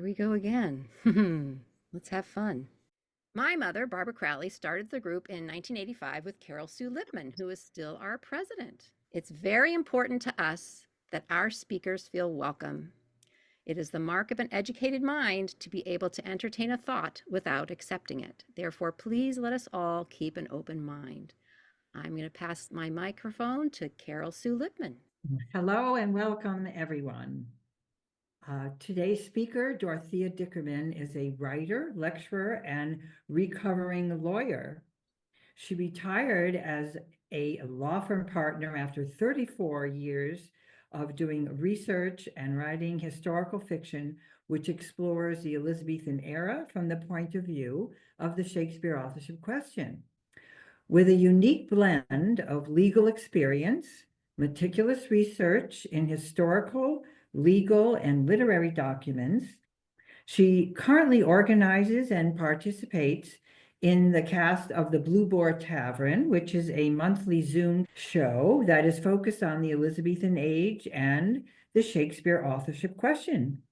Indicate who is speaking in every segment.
Speaker 1: Here we go again. Let's have fun. My mother, Barbara Crowley, started the group in 1985 with Carol Sue Lippman, who is still our president. It's very important to us that our speakers feel welcome. It is the mark of an educated mind to be able to entertain a thought without accepting it. Therefore, please let us all keep an open mind. I'm going to pass my microphone to Carol Sue Lippman.
Speaker 2: Hello and welcome, everyone. Today's speaker, Dorothea Dickerman, is a writer, lecturer, and recovering lawyer. She retired as a law firm partner after 34 years of doing research and writing historical fiction, which explores the Elizabethan era from the point of view of the Shakespeare authorship question. With a unique blend of legal experience, meticulous research in historical, legal, and literary documents, she currently organizes and participates in the cast of the Blue Boar Tavern, which is a monthly Zoom show that is focused on the Elizabethan age and the Shakespeare authorship question.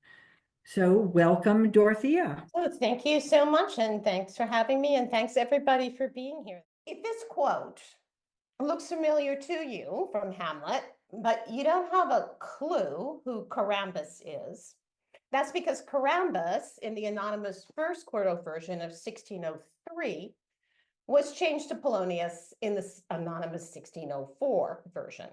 Speaker 2: So welcome, Dorothea.
Speaker 3: Oh, thank you so much, and thanks for having me, and thanks everybody for being here. If this quote looks familiar to you from Hamlet, but you don't have a clue who Carambus is, that's because Carambus, in the anonymous first quarto version of 1603, was changed to Polonius in the anonymous 1604 version.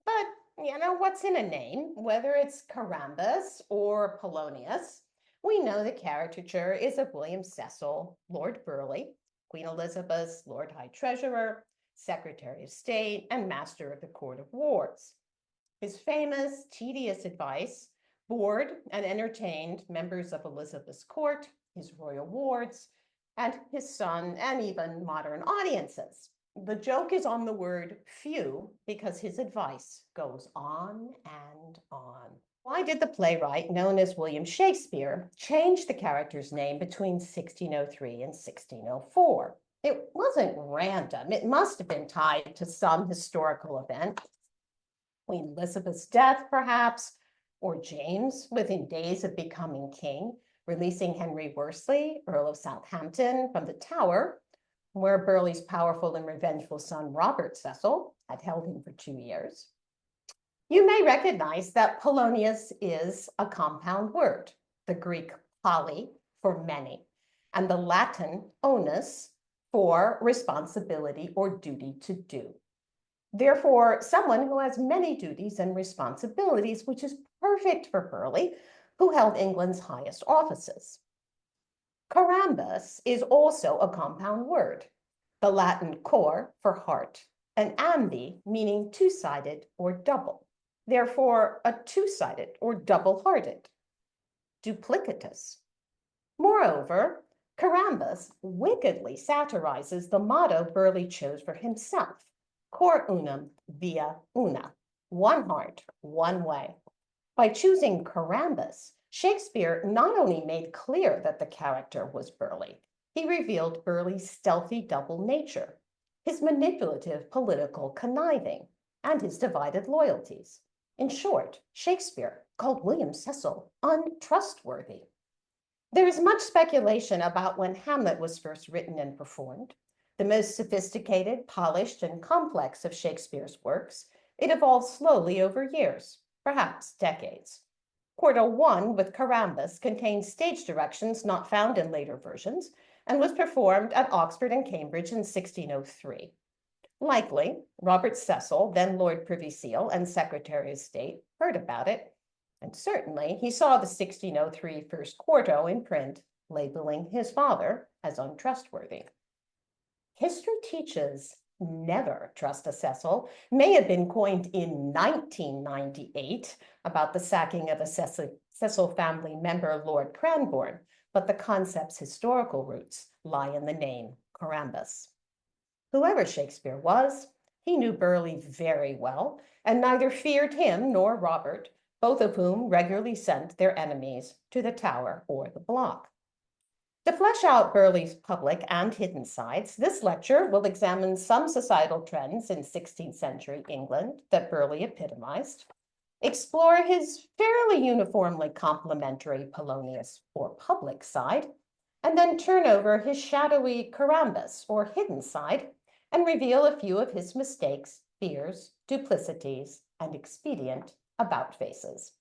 Speaker 3: But what's in a name, whether it's Carambus or Polonius? We know the caricature is of William Cecil, Lord Burghley, Queen Elizabeth's Lord High Treasurer, Secretary of State, and Master of the Court of Wards. His famous, tedious advice bored and entertained members of Elizabeth's court, his royal wards, and his son, and even modern audiences. The joke is on the word few because his advice goes on and on. Why did the playwright, known as William Shakespeare, change the character's name between 1603 and 1604? It wasn't random. It must have been tied to some historical event. Queen Elizabeth's death, perhaps, or James, within days of becoming king, releasing Henry Worsley, Earl of Southampton, from the Tower, where Burghley's powerful and revengeful son, Robert Cecil, had held him for 2 years. You may recognize that Polonius is a compound word, the Greek poly for many, and the Latin onus for responsibility or duty to do. Therefore, someone who has many duties and responsibilities, which is perfect for Burghley, who held England's highest offices. Carambus is also a compound word, the Latin cor for heart, and ambi meaning two-sided or double. Therefore, a two-sided or double-hearted, duplicitous. Moreover, Carambus wickedly satirizes the motto Burghley chose for himself, cor unum via una, one heart, one way. By choosing Carambus, Shakespeare not only made clear that the character was Burghley, he revealed Burghley's stealthy double nature, his manipulative political conniving, and his divided loyalties. In short, Shakespeare called William Cecil untrustworthy. There is much speculation about when Hamlet was first written and performed. The most sophisticated, polished, and complex of Shakespeare's works, it evolved slowly over years, perhaps decades. Quarto 1 with Carambus contained stage directions not found in later versions and was performed at Oxford and Cambridge in 1603. Likely, Robert Cecil, then Lord Privy Seal and Secretary of State, heard about it, and certainly he saw the 1603 first quarto in print, labeling his father as untrustworthy. History teaches never trust a Cecil may have been coined in 1998 about the sacking of a Cecil family member, Lord Cranborne, but the concept's historical roots lie in the name Carambus. Whoever Shakespeare was, he knew Burghley very well, and neither feared him nor Robert, both of whom regularly sent their enemies to the Tower or the block. To flesh out Burghley's public and hidden sides, this lecture will examine some societal trends in 16th century England that Burghley epitomized, explore his fairly uniformly complimentary Polonius or public side, and then turn over his shadowy Carambus or hidden side and reveal a few of his mistakes, fears, duplicities, and expedient about faces.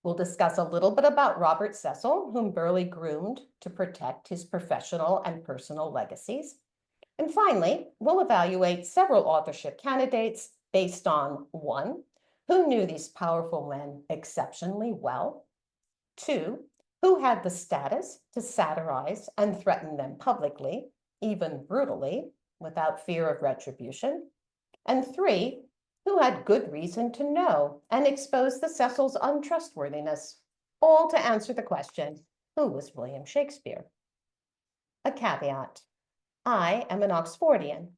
Speaker 3: We'll discuss a little bit about Robert Cecil, whom Burghley groomed to protect his professional and personal legacies. And finally, we'll evaluate several authorship candidates based on 1, who knew these powerful men exceptionally well, 2, who had the status to satirize and threaten them publicly, even brutally, without fear of retribution, and 3, who had good reason to know and expose the Cecil's untrustworthiness, all to answer the question, who was William Shakespeare? A caveat. I am an Oxfordian.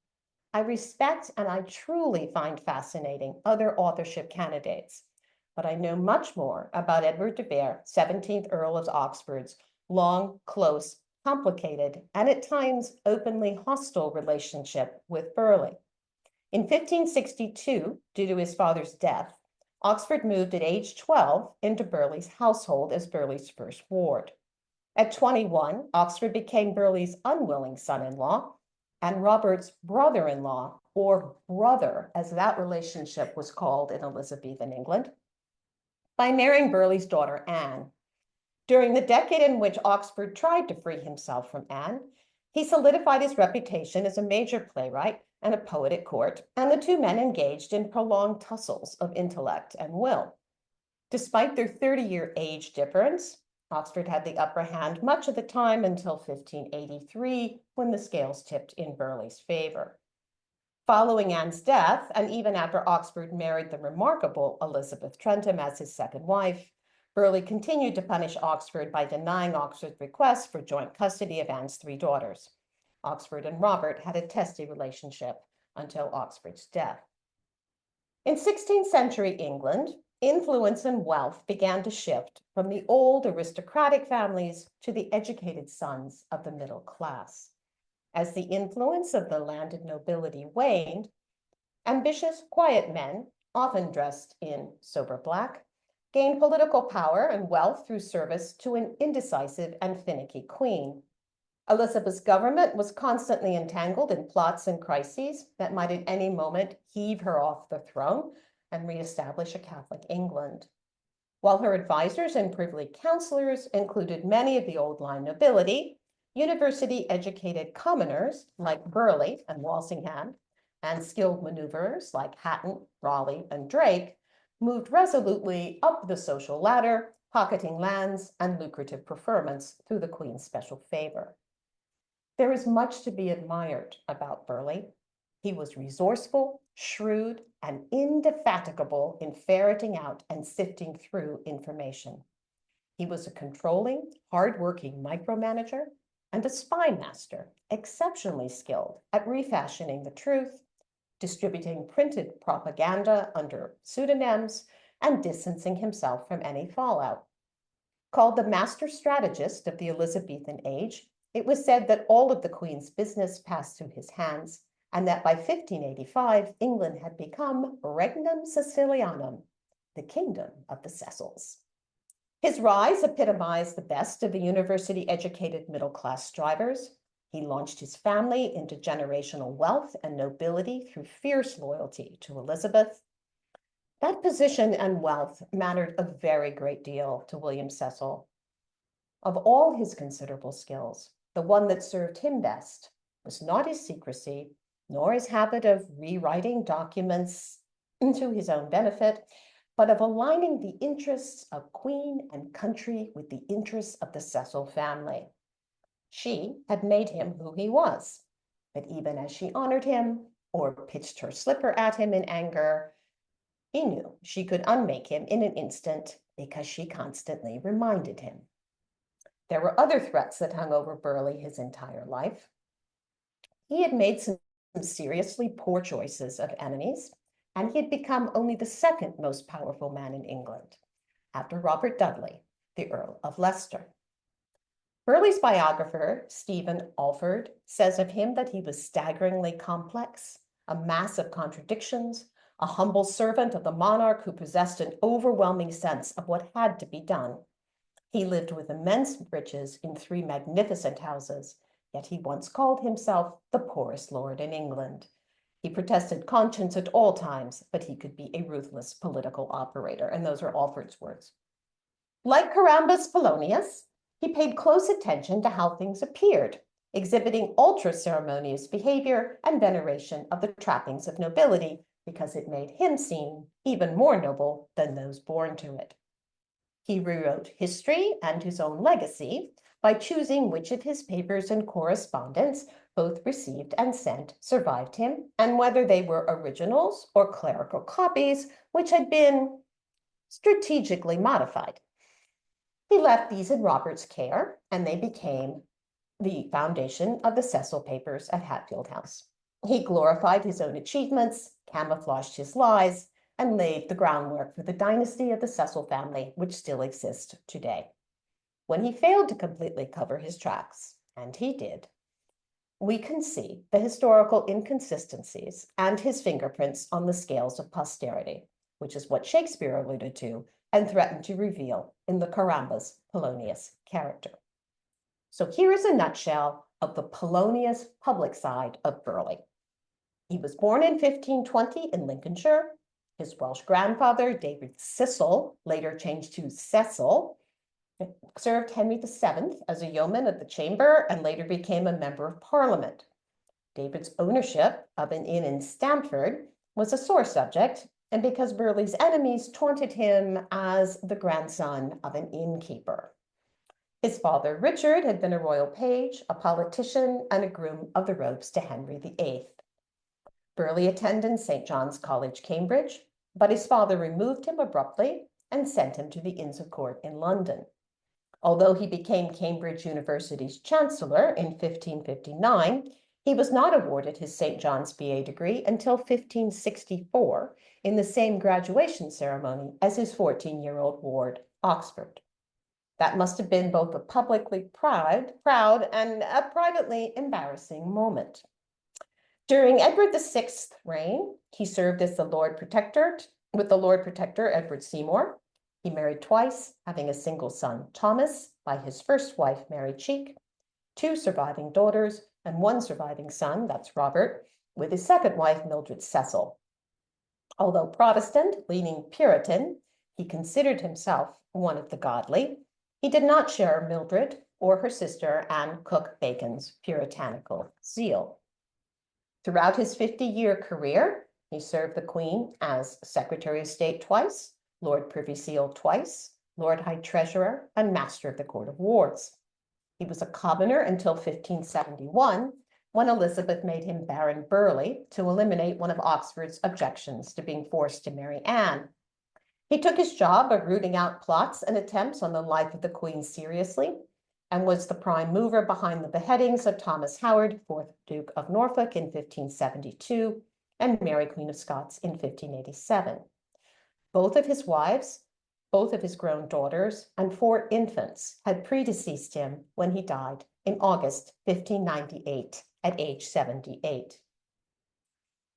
Speaker 3: I respect and I truly find fascinating other authorship candidates, but I know much more about Edward de Vere, 17th Earl of Oxford's long, close, complicated, and at times openly hostile relationship with Burghley. In 1562, due to his father's death, Oxford moved at age 12 into Burghley's household as Burghley's first ward. At 21, Oxford became Burghley's unwilling son-in-law and Robert's brother-in-law, or brother, as that relationship was called in Elizabethan England, by marrying Burghley's daughter, Anne. During the decade in which Oxford tried to free himself from Anne, he solidified his reputation as a major playwright and a poet at court, and the two men engaged in prolonged tussles of intellect and will. Despite their 30-year age difference, Oxford had the upper hand much of the time until 1583, when the scales tipped in Burghley's favor. Following Anne's death, and even after Oxford married the remarkable Elizabeth Trentham as his second wife, Burghley continued to punish Oxford by denying Oxford's request for joint custody of Anne's 3 daughters. Oxford and Robert had a testy relationship until Oxford's death. In 16th century England, influence and wealth began to shift from the old aristocratic families to the educated sons of the middle class. As the influence of the landed nobility waned, ambitious, quiet men, often dressed in sober black, gained political power and wealth through service to an indecisive and finicky queen. Elizabeth's government was constantly entangled in plots and crises that might at any moment heave her off the throne and reestablish a Catholic England. While her advisors and privy counselors included many of the old line nobility, university-educated commoners like Burghley and Walsingham, and skilled maneuverers like Hatton, Raleigh, and Drake moved resolutely up the social ladder, pocketing lands and lucrative preferments through the Queen's special favor. There is much to be admired about Burghley. He was resourceful, shrewd, and indefatigable in ferreting out and sifting through information. He was a controlling, hardworking micromanager and a spy master, exceptionally skilled at refashioning the truth, distributing printed propaganda under pseudonyms, and distancing himself from any fallout. Called the master strategist of the Elizabethan age, it was said that all of the Queen's business passed through his hands, and that by 1585, England had become Regnum Sicilianum, the kingdom of the Cecils. His rise epitomized the best of the university-educated middle-class strivers. He launched his family into generational wealth and nobility through fierce loyalty to Elizabeth. That position and wealth mattered a very great deal to William Cecil. Of all his considerable skills, the one that served him best was not his secrecy, nor his habit of rewriting documents to his own benefit, but of aligning the interests of Queen and country with the interests of the Cecil family. She had made him who he was, but even as she honored him or pitched her slipper at him in anger, he knew she could unmake him in an instant because she constantly reminded him. There were other threats that hung over Burghley his entire life. He had made some seriously poor choices of enemies, and he had become only the second most powerful man in England, after Robert Dudley, the Earl of Leicester. Burghley's biographer, Stephen Alford, says of him that he was staggeringly complex, a mass of contradictions, a humble servant of the monarch who possessed an overwhelming sense of what had to be done. He lived with immense riches in 3 magnificent houses, yet he once called himself the poorest lord in England. He protested conscience at all times, but he could be a ruthless political operator, and those are Alfred's words. Like Carambus Polonius, he paid close attention to how things appeared, exhibiting ultra-ceremonious behavior and veneration of the trappings of nobility because it made him seem even more noble than those born to it. He rewrote history and his own legacy by choosing which of his papers and correspondence, both received and sent, survived him, and whether they were originals or clerical copies, which had been strategically modified. He left these in Robert's care, and they became the foundation of the Cecil papers at Hatfield House. He glorified his own achievements, camouflaged his lies, and laid the groundwork for the dynasty of the Cecil family, which still exists today. When he failed to completely cover his tracks, and he did, we can see the historical inconsistencies and his fingerprints on the scales of posterity, which is what Shakespeare alluded to and threatened to reveal in the Carambus Polonius character. So here is a nutshell of the Polonius public side of Burghley. He was born in 1520 in Lincolnshire. His Welsh grandfather, David Cecil, later changed to Cecil, served Henry VII as a yeoman at the chamber and later became a member of Parliament. David's ownership of an inn in Stamford was a sore subject, and because Burghley's enemies taunted him as the grandson of an innkeeper. His father, Richard, had been a royal page, a politician, and a groom of the robes to Henry VIII. Burghley attended St. John's College, Cambridge, but his father removed him abruptly and sent him to the Inns of Court in London. Although he became Cambridge University's chancellor in 1559, he was not awarded his St. John's BA degree until 1564 in the same graduation ceremony as his 14-year-old ward, Oxford. That must have been both a publicly proud and a privately embarrassing moment. During Edward VI's reign, he served as the Lord Protector with the Lord Protector Edward Seymour. He married twice, having a single son, Thomas, by his first wife, Mary Cheek, 2 surviving daughters, and 1 surviving son, that's Robert, with his second wife, Mildred Cecil. Although Protestant, leaning Puritan, he considered himself one of the godly. He did not share Mildred or her sister Anne Cook Bacon's puritanical zeal. Throughout his 50-year career, he served the Queen as Secretary of State twice, Lord Privy Seal twice, Lord High Treasurer, and Master of the Court of Wards. He was a commoner until 1571, when Elizabeth made him Baron Burghley to eliminate one of Oxford's objections to being forced to marry Anne. He took his job of rooting out plots and attempts on the life of the Queen seriously, and was the prime mover behind the beheadings of Thomas Howard, 4th Duke of Norfolk in 1572, and Mary Queen of Scots in 1587. Both of his wives, both of his grown daughters, and 4 infants had predeceased him when he died in August 1598 at age 78.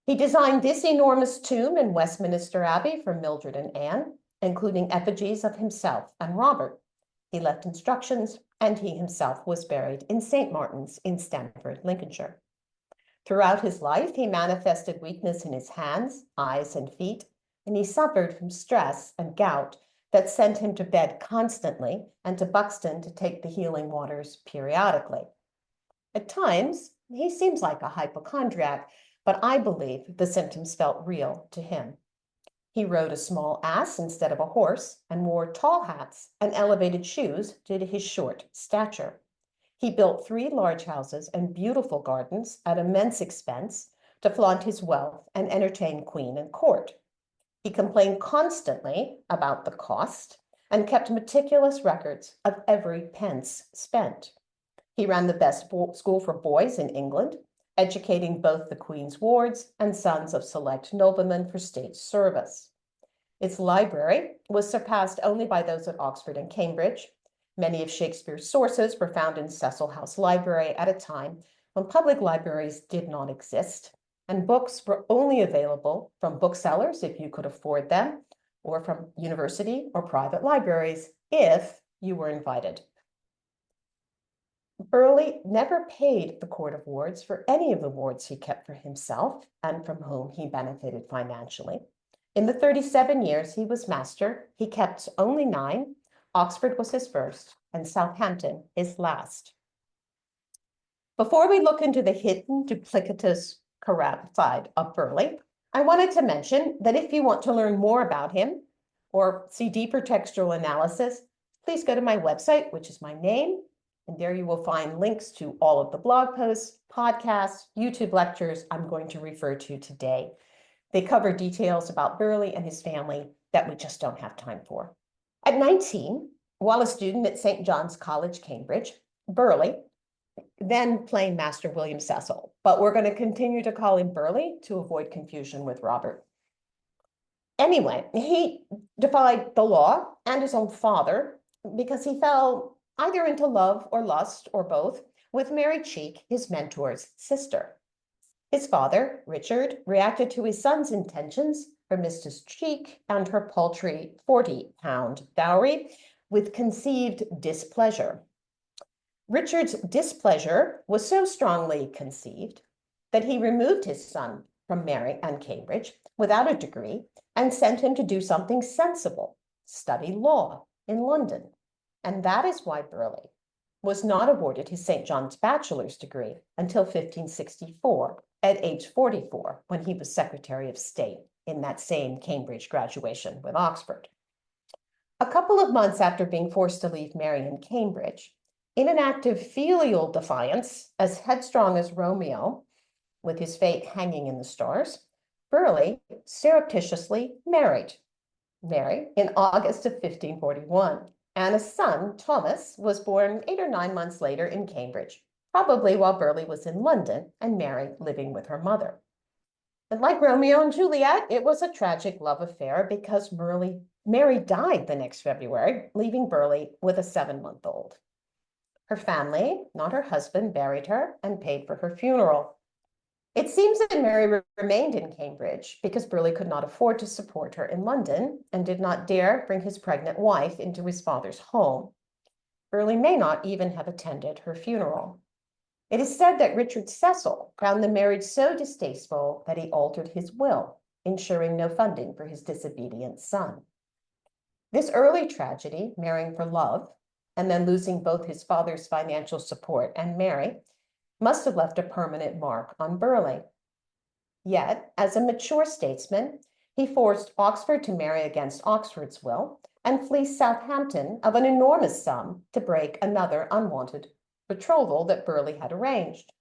Speaker 3: He designed this enormous tomb in Westminster Abbey for Mildred and Anne, including effigies of himself and Robert. He left instructions, and he himself was buried in St. Martin's in Stamford, Lincolnshire. Throughout his life, he manifested weakness in his hands, eyes, and feet, and he suffered from stress and gout that sent him to bed constantly and to Buxton to take the healing waters periodically. At times, he seems like a hypochondriac, but I believe the symptoms felt real to him. He rode a small ass instead of a horse and wore tall hats and elevated shoes due to his short stature. He built 3 large houses and beautiful gardens at immense expense to flaunt his wealth and entertain Queen and court. He complained constantly about the cost and kept meticulous records of every pence spent. He ran the best school for boys in England, educating both the Queen's wards and sons of select noblemen for state service. Its library was surpassed only by those at Oxford and Cambridge. Many of Shakespeare's sources were found in Cecil House Library at a time when public libraries did not exist, and books were only available from booksellers if you could afford them, or from university or private libraries if you were invited. Burghley never paid the Court of Wards for any of the wards he kept for himself and from whom he benefited financially. In the 37 years he was master, he kept only 9. Oxford was his first, and Southampton his last. Before we look into the hidden, duplicitous, corrupt side of Burghley, I wanted to mention that if you want to learn more about him or see deeper textual analysis, please go to my website, which is my name, and there you will find links to all of the blog posts, podcasts, YouTube lectures I'm going to refer to today. They cover details about Burghley and his family that we just don't have time for. At 19, while a student at St. John's College, Cambridge, Burghley, then playing Master William Cecil, but we're going to continue to call him Burghley to avoid confusion with Robert. Anyway, he defied the law and his own father because he fell either into love or lust or both with Mary Cheek, his mentor's sister. His father, Richard, reacted to his son's intentions for Mrs. Cheek and her paltry £40 dowry with conceived displeasure. Richard's displeasure was so strongly conceived that he removed his son from Mary and Cambridge without a degree and sent him to do something sensible, study law in London. And that is why Burghley was not awarded his St. John's bachelor's degree until 1564, at age 44, when he was Secretary of State in that same Cambridge graduation with Oxford. A couple of months after being forced to leave Mary and Cambridge, in an act of filial defiance, as headstrong as Romeo, with his fate hanging in the stars, Burghley surreptitiously married Mary in August of 1541, and a son, Thomas, was born 8 or 9 months later in Cambridge, probably while Burghley was in London and Mary living with her mother. And like Romeo and Juliet, it was a tragic love affair because Mary died the next February, leaving Burghley with a 7-month-old. Her family, not her husband, buried her and paid for her funeral. It seems that Mary remained in Cambridge because Burghley could not afford to support her in London and did not dare bring his pregnant wife into his father's home. Burghley may not even have attended her funeral. It is said that Richard Cecil found the marriage so distasteful that he altered his will, ensuring no funding for his disobedient son. This early tragedy, marrying for love, and then losing both his father's financial support and Mary, must have left a permanent mark on Burghley. Yet, as a mature statesman, he forced Oxford to marry against Oxford's will and fleeced Southampton of an enormous sum to break another unwanted betrothal that Burghley had arranged.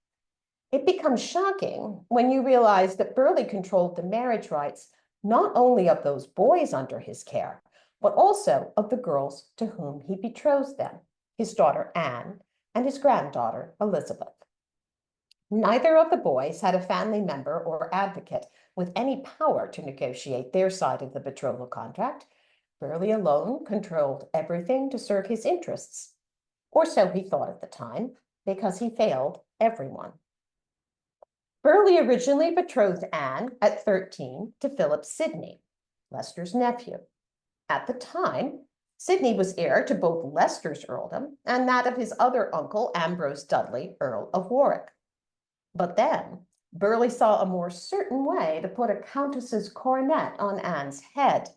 Speaker 3: It becomes shocking when you realize that Burghley controlled the marriage rights not only of those boys under his care, but also of the girls to whom he betrothed them, his daughter Anne and his granddaughter Elizabeth. Neither of the boys had a family member or advocate with any power to negotiate their side of the betrothal contract. Burghley alone controlled everything to serve his interests, or so he thought at the time, because he failed everyone. Burghley originally betrothed Anne at 13 to Philip Sidney, Leicester's nephew. At the time, Sidney was heir to both Leicester's earldom and that of his other uncle, Ambrose Dudley, Earl of Warwick. But then, Burghley saw a more certain way to put a countess's coronet on Anne's head,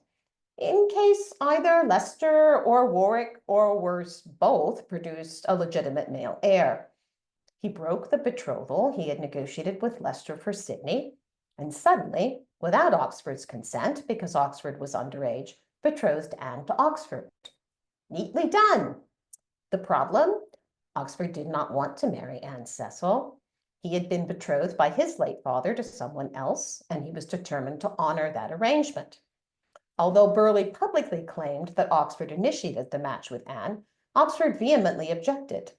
Speaker 3: in case either Leicester or Warwick, or worse, both, produced a legitimate male heir. He broke the betrothal he had negotiated with Leicester for Sidney, and suddenly, without Oxford's consent, because Oxford was underage, betrothed Anne to Oxford. Neatly done. The problem? Oxford did not want to marry Anne Cecil. He had been betrothed by his late father to someone else, and he was determined to honor that arrangement. Although Burghley publicly claimed that Oxford initiated the match with Anne, Oxford vehemently objected.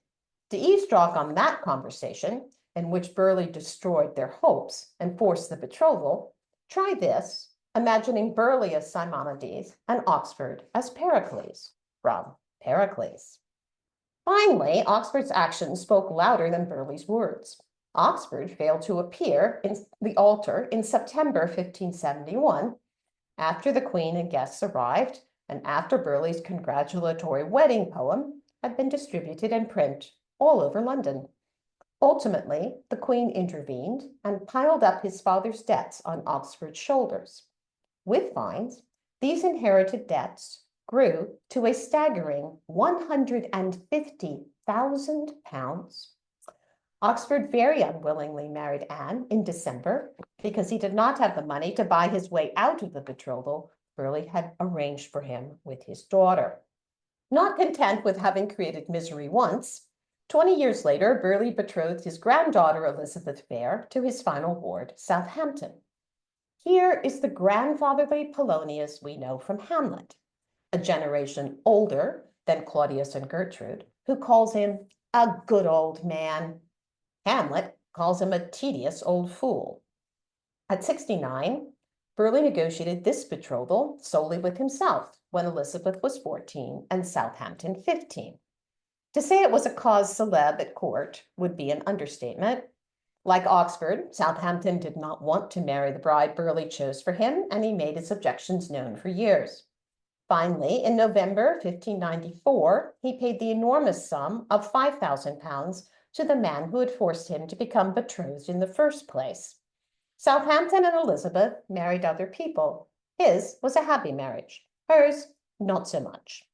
Speaker 3: To eavesdrop on that conversation, in which Burghley destroyed their hopes and forced the betrothal, try this, imagining Burghley as Simonides and Oxford as Pericles, from Pericles. Finally, Oxford's actions spoke louder than Burghley's words. Oxford failed to appear in the altar in September 1571, after the Queen and guests arrived, and after Burghley's congratulatory wedding poem had been distributed in print all over London. Ultimately, the Queen intervened and piled up his father's debts on Oxford's shoulders. With fines, these inherited debts grew to a staggering £150,000. Oxford very unwillingly married Anne in December because he did not have the money to buy his way out of the betrothal Burghley had arranged for him with his daughter. Not content with having created misery once, 20 years later, Burghley betrothed his granddaughter Elizabeth Fair to his final ward, Southampton. Here is the grandfatherly Polonius we know from Hamlet, a generation older than Claudius and Gertrude, who calls him a good old man. Hamlet calls him a tedious old fool. At 69, Burghley negotiated this betrothal solely with himself when Elizabeth was 14 and Southampton 15. To say it was a cause célèbre at court would be an understatement. Like Oxford, Southampton did not want to marry the bride Burghley chose for him, and he made his objections known for years. Finally, in November 1594, he paid the enormous sum of £5,000 to the man who had forced him to become betrothed in the first place. Southampton and Elizabeth married other people. His was a happy marriage, hers not so much.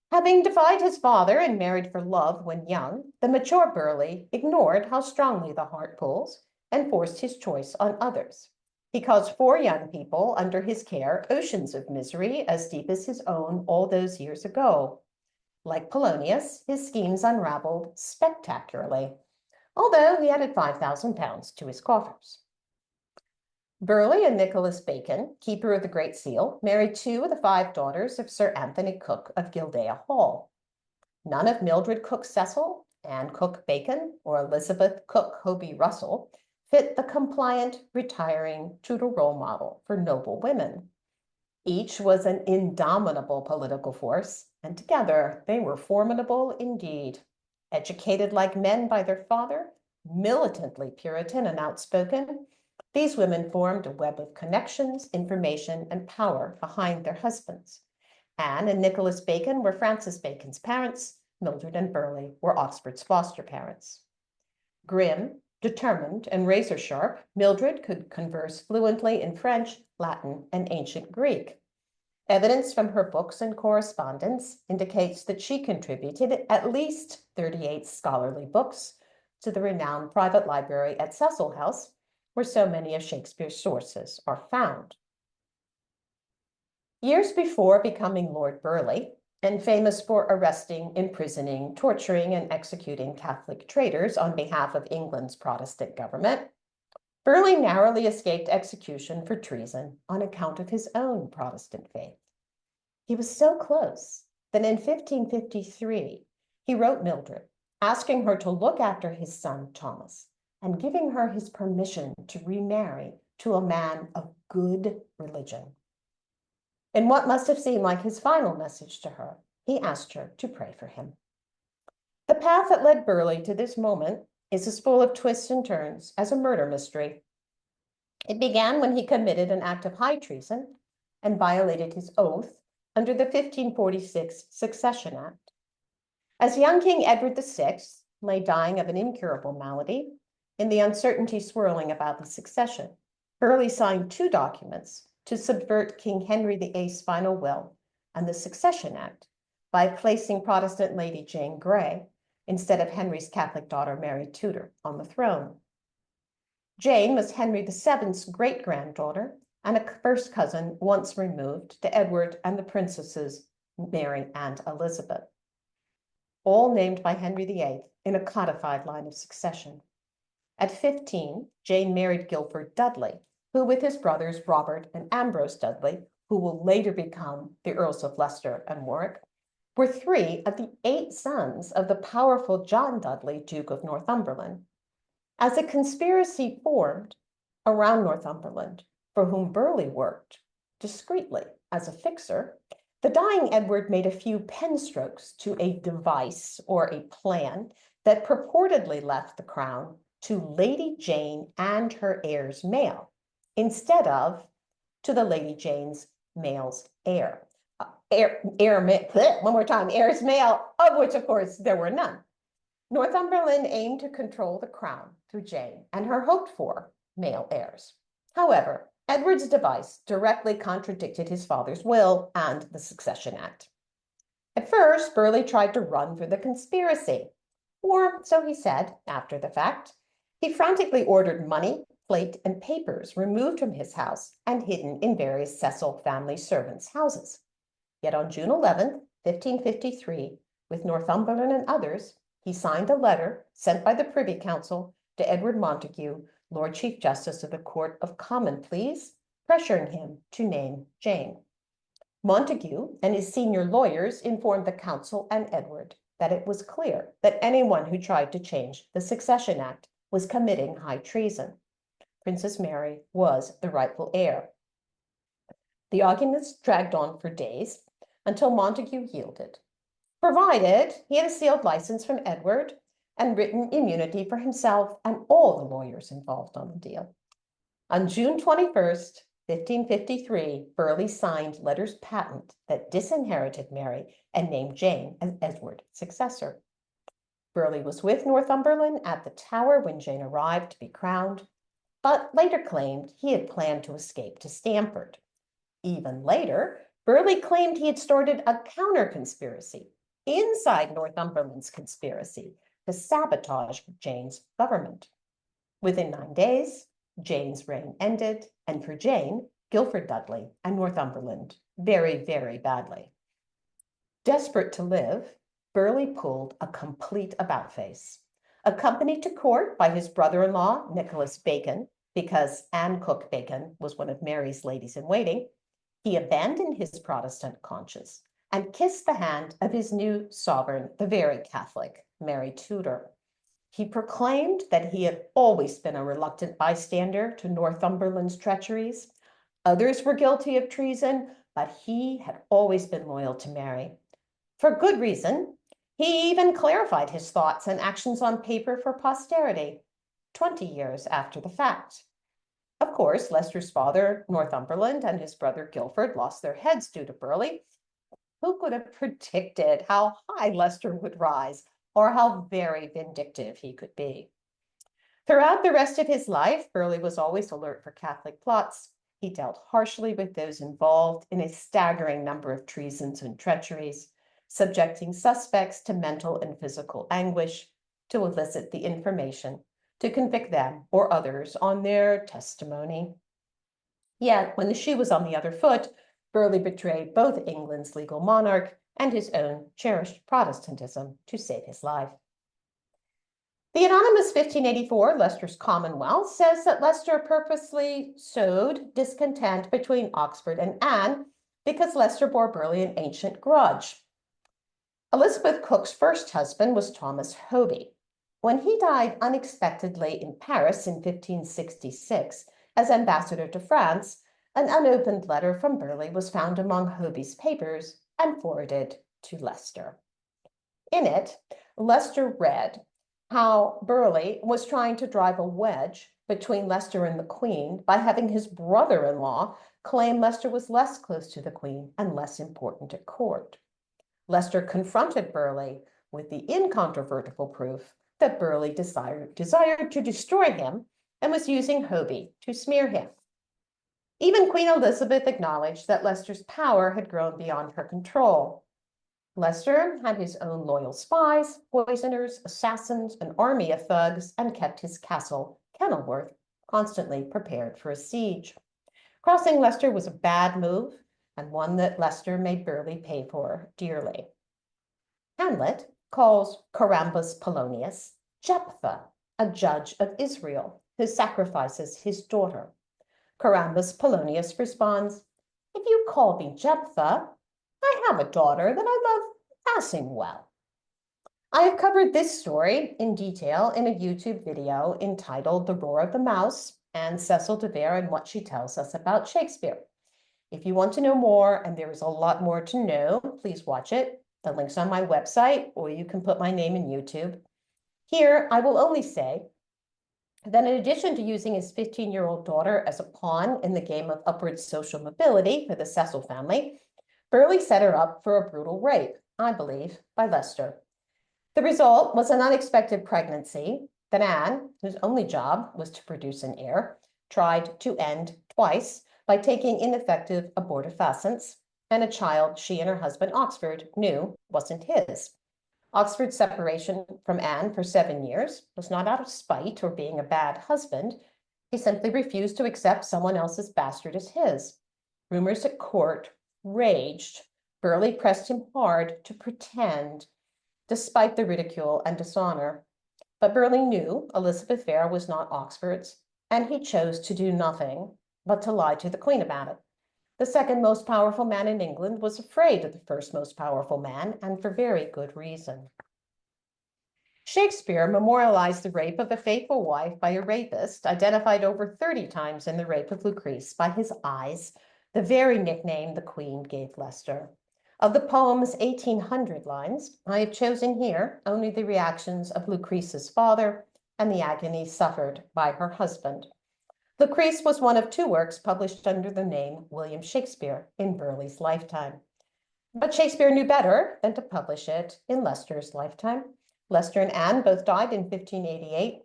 Speaker 3: Having defied his father and married for love when young, the mature Burghley ignored how strongly the heart pulls and forced his choice on others. He caused 4 young people under his care oceans of misery as deep as his own all those years ago. Like Polonius, his schemes unraveled spectacularly, although he added £5,000 to his coffers. Burghley and Nicholas Bacon, keeper of the Great Seal, married 2 of the 5 daughters of Sir Anthony Cook of Gildea Hall. None of Mildred Cook Cecil, Anne Cook Bacon, or Elizabeth Cook Hoby Russell fit the compliant, retiring Tudor role model for noble women. Each was an indomitable political force, and together they were formidable indeed. Educated like men by their father, militantly Puritan and outspoken, these women formed a web of connections, information, and power behind their husbands. Anne and Nicholas Bacon were Francis Bacon's parents. Mildred and Burghley were Oxford's foster parents. Grim, determined, and razor-sharp, Mildred could converse fluently in French, Latin, and ancient Greek. Evidence from her books and correspondence indicates that she contributed at least 38 scholarly books to the renowned private library at Cecil House, where so many of Shakespeare's sources are found. Years before becoming Lord Burghley, and famous for arresting, imprisoning, torturing, and executing Catholic traitors on behalf of England's Protestant government, Burghley narrowly escaped execution for treason on account of his own Protestant faith. He was so close that in 1553, he wrote Mildred, asking her to look after his son Thomas, and giving her his permission to remarry to a man of good religion. In what must have seemed like his final message to her, he asked her to pray for him. The path that led Burghley to this moment is as full of twists and turns as a murder mystery. It began when he committed an act of high treason and violated his oath under the 1546 Succession Act. As young King Edward VI lay dying of an incurable malady, in the uncertainty swirling about the succession, Burghley signed 2 documents to subvert King Henry VIII's final will and the Succession Act by placing Protestant Lady Jane Grey instead of Henry's Catholic daughter Mary Tudor on the throne. Jane was Henry VII's great-granddaughter and a first cousin once removed to Edward and the princesses Mary and Elizabeth, all named by Henry VIII in a codified line of succession. At 15, Jane married Guilford Dudley, who with his brothers Robert and Ambrose Dudley, who will later become the Earls of Leicester and Warwick, were 3 of the 8 sons of the powerful John Dudley, Duke of Northumberland. As a conspiracy formed around Northumberland, for whom Burghley worked discreetly as a fixer, the dying Edward made a few pen strokes to a device or a plan that purportedly left the crown to Lady Jane and her heirs male, instead of to the Lady Jane's male's heir. One more time, heirs male, of which, of course, there were none. Northumberland aimed to control the crown through Jane and her hoped-for male heirs. However, Edward's device directly contradicted his father's will and the Succession Act. At first, Burghley tried to run through the conspiracy, or so he said after the fact. He frantically ordered money, plate, and papers removed from his house and hidden in various Cecil family servants' houses. Yet on June 11th, 1553, with Northumberland and others, he signed a letter sent by the Privy Council to Edward Montague, Lord Chief Justice of the Court of Common Pleas, pressuring him to name Jane. Montague and his senior lawyers informed the council and Edward that it was clear that anyone who tried to change the Succession Act was committing high treason. Princess Mary was the rightful heir. The arguments dragged on for days until Montague yielded, provided he had a sealed license from Edward and written immunity for himself and all the lawyers involved on the deal. On June 21st, 1553, Burghley signed letters patent that disinherited Mary and named Jane as Edward's successor. Burghley was with Northumberland at the Tower when Jane arrived to be crowned, but later claimed he had planned to escape to Stamford. Even later, Burghley claimed he had started a counter-conspiracy inside Northumberland's conspiracy to sabotage Jane's government. Within 9 days, Jane's reign ended, and for Jane, Guildford Dudley and Northumberland very, very badly. Desperate to live, Burghley pulled a complete about-face. Accompanied to court by his brother-in-law, Nicholas Bacon, because Anne Cook Bacon was one of Mary's ladies-in-waiting, he abandoned his Protestant conscience and kissed the hand of his new sovereign, the very Catholic Mary Tudor. He proclaimed that he had always been a reluctant bystander to Northumberland's treacheries. Others were guilty of treason, but he had always been loyal to Mary. For good reason, he even clarified his thoughts and actions on paper for posterity, 20 years after the fact. Of course, Leicester's father, Northumberland, and his brother Guildford lost their heads due to Burghley. Who could have predicted how high Leicester would rise, or how very vindictive he could be? Throughout the rest of his life, Burghley was always alert for Catholic plots. He dealt harshly with those involved in a staggering number of treasons and treacheries, subjecting suspects to mental and physical anguish to elicit the information to convict them or others on their testimony. Yet, when the shoe was on the other foot, Burghley betrayed both England's legal monarch and his own cherished Protestantism to save his life. The anonymous 1584 Leicester's Commonwealth says that Leicester purposely sowed discontent between Oxford and Anne because Leicester bore Burghley an ancient grudge. Elizabeth Cook's first husband was Thomas Hoby. When he died unexpectedly in Paris in 1566 as ambassador to France, an unopened letter from Burghley was found among Hoby's papers and forwarded to Leicester. In it, Leicester read how Burghley was trying to drive a wedge between Leicester and the Queen by having his brother-in-law claim Leicester was less close to the Queen and less important at court. Leicester confronted Burghley with the incontrovertible proof that Burghley desired to destroy him and was using Hoby to smear him. Even Queen Elizabeth acknowledged that Leicester's power had grown beyond her control. Leicester had his own loyal spies, poisoners, assassins, an army of thugs, and kept his castle, Kenilworth, constantly prepared for a siege. Crossing Leicester was a bad move, and one that Leicester made Burghley pay for dearly. Hamlet calls Carambus Polonius Jephthah, a judge of Israel, who sacrifices his daughter. Carambus Polonius responds, "If you call me Jephthah, I have a daughter that I love passing well." I have covered this story in detail in a YouTube video entitled The Roar of the Mouse and Cecil de Vere and What She Tells Us About Shakespeare. If you want to know more, and there is a lot more to know, please watch it. The link's on my website, or you can put my name in YouTube. Here, I will only say Then, in addition to using his 15-year-old daughter as a pawn in the game of upward social mobility for the Cecil family, Burghley set her up for a brutal rape, I believe, by Leicester. The result was an unexpected pregnancy that Anne, whose only job was to produce an heir, tried to end twice by taking ineffective abortifacients and a child she and her husband Oxford knew wasn't his. Oxford's separation from Anne for 7 years was not out of spite or being a bad husband. He simply refused to accept someone else's bastard as his. Rumors at court raged. Burghley pressed him hard to pretend, despite the ridicule and dishonor. But Burghley knew Elizabeth Vere was not Oxford's, and he chose to do nothing but to lie to the Queen about it. The second most powerful man in England was afraid of the first most powerful man, and for very good reason. Shakespeare memorialized the rape of a faithful wife by a rapist, identified over 30 times in The Rape of Lucrece by his eyes, the very nickname the Queen gave Leicester. Of the poem's 1,800 lines, I have chosen here only the reactions of Lucrece's father and the agony suffered by her husband. Lucrece was one of 2 works published under the name William Shakespeare in Burghley's lifetime. But Shakespeare knew better than to publish it in Leicester's lifetime. Leicester and Anne both died in 1588.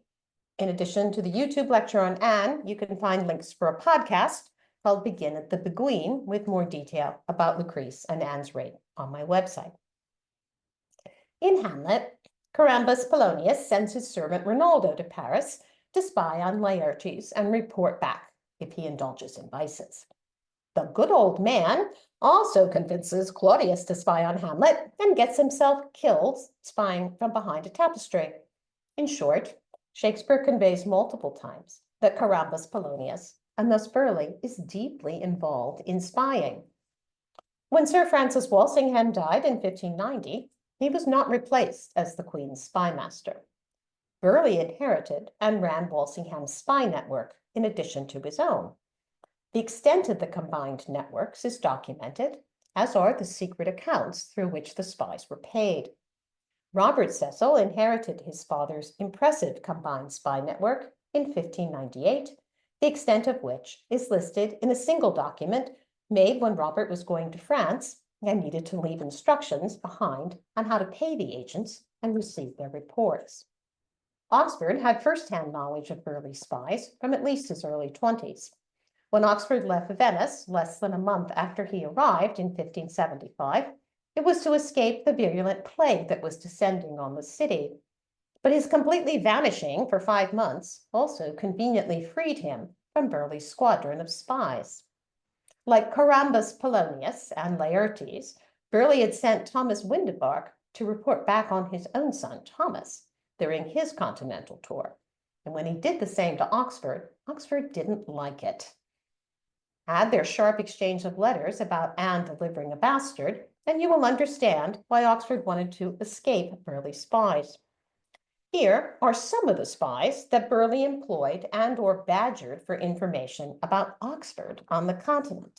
Speaker 3: In addition to the YouTube lecture on Anne, you can find links for a podcast called Begin at the Beguine with more detail about Lucrece and Anne's rape on my website. In Hamlet, Carambus Polonius sends his servant Rinaldo to Paris to spy on Laertes and report back if he indulges in vices. The good old man also convinces Claudius to spy on Hamlet and gets himself killed spying from behind a tapestry. In short, Shakespeare conveys multiple times that Carambus Polonius, and thus Burghley, is deeply involved in spying. When Sir Francis Walsingham died in 1590, he was not replaced as the Queen's spymaster. Burghley inherited and ran Walsingham's spy network in addition to his own. The extent of the combined networks is documented, as are the secret accounts through which the spies were paid. Robert Cecil inherited his father's impressive combined spy network in 1598, the extent of which is listed in a single document made when Robert was going to France and needed to leave instructions behind on how to pay the agents and receive their reports. Oxford had first-hand knowledge of Burghley's spies from at least his early 20s. When Oxford left Venice less than a month after he arrived in 1575, it was to escape the virulent plague that was descending on the city. But his completely vanishing for 5 months also conveniently freed him from Burghley's squadron of spies. Like Carambus Polonius and Laertes, Burghley had sent Thomas Windibark to report back on his own son, Thomas, during his continental tour. And when he did the same to Oxford, Oxford didn't like it. Add their sharp exchange of letters about Anne delivering a bastard, and you will understand why Oxford wanted to escape Burghley's spies. Here are some of the spies that Burghley employed and or badgered for information about Oxford on the continent.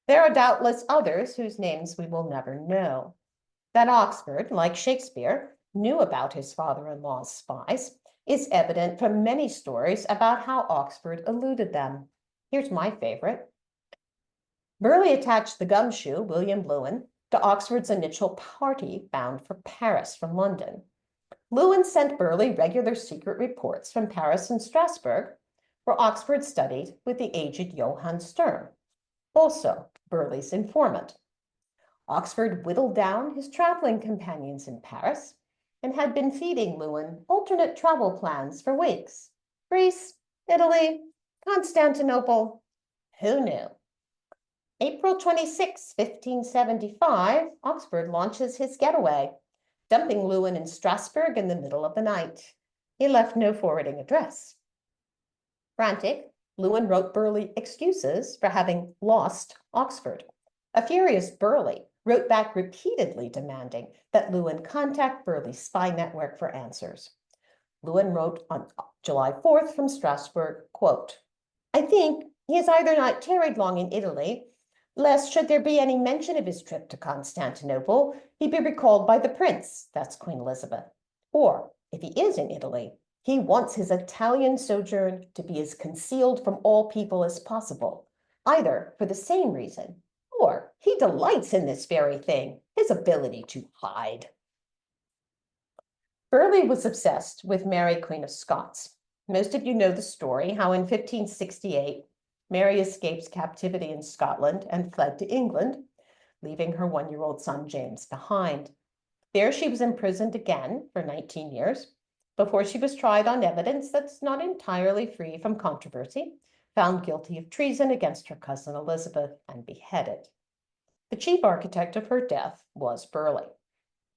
Speaker 3: There are doubtless others whose names we will never know. That Oxford, like Shakespeare, knew about his father-in-law's spies is evident from many stories about how Oxford eluded them. Here's my favorite. Burghley attached the gumshoe, William Lewin, to Oxford's initial party bound for Paris from London. Lewin sent Burghley regular secret reports from Paris and Strasbourg, where Oxford studied with the aged Johann Sturm, also Burghley's informant. Oxford whittled down his traveling companions in Paris and had been feeding Lewin alternate travel plans for weeks. Greece, Italy, Constantinople, who knew? April 26, 1575, Oxford launches his getaway, dumping Lewin in Strasbourg in the middle of the night. He left no forwarding address. Frantic, Lewin wrote Burghley excuses for having lost Oxford. A furious Burghley wrote back repeatedly demanding that Lewin contact Burghley's spy network for answers. Lewin wrote on July 4th from Strasbourg, quote, "I think he has either not tarried long in Italy, lest should there be any mention of his trip to Constantinople, he be recalled by the prince," that's Queen Elizabeth, "or if he is in Italy, He wants his Italian sojourn to be as concealed from all people as possible, either for the same reason, or he delights in this very thing, his ability to hide. Burghley was obsessed with Mary, Queen of Scots. Most of you know the story, how in 1568, Mary escapes captivity in Scotland and fled to England, leaving her one-year-old son James behind. There she was imprisoned again for 19 years before she was tried on evidence that's not entirely free from controversy, found guilty of treason against her cousin Elizabeth, and beheaded. The chief architect of her death was Burghley.